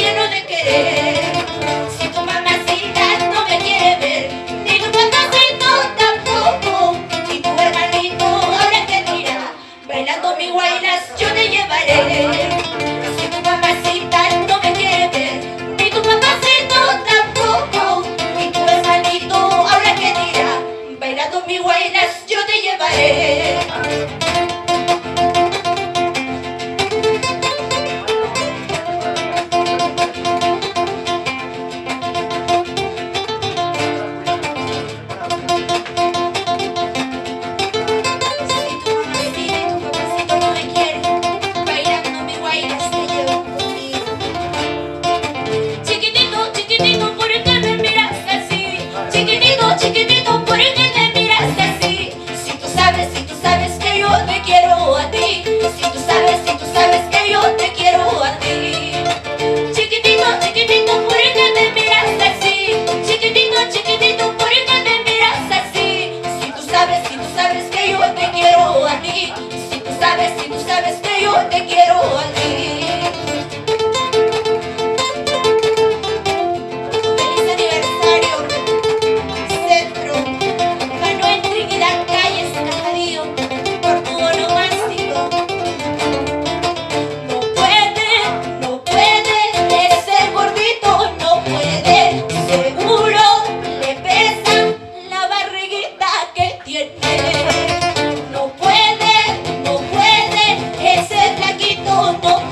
lleno de querer. Si tu mamacita no me quiere ver, ni tu papacito tampoco, y tu hermanito ahora que dirá, bailando mi guaylas yo te llevaré. Si tu mamacita no me quiere ver, ni tu papacito tampoco, y tu hermanito ahora que dirá, bailando mi guaylas yo te llevaré. Chiquitito, ¿por qué me miras así? Si tú sabes que yo te quiero a ti. Si tú sabes que yo te quiero a ti. Chiquitito, ¿por qué me miras así? Chiquitito, ¿por qué me miras así? Si tú sabes que yo te quiero a ti. Si tú sabes que yo te quiero a ti. No puede, ese flaquito no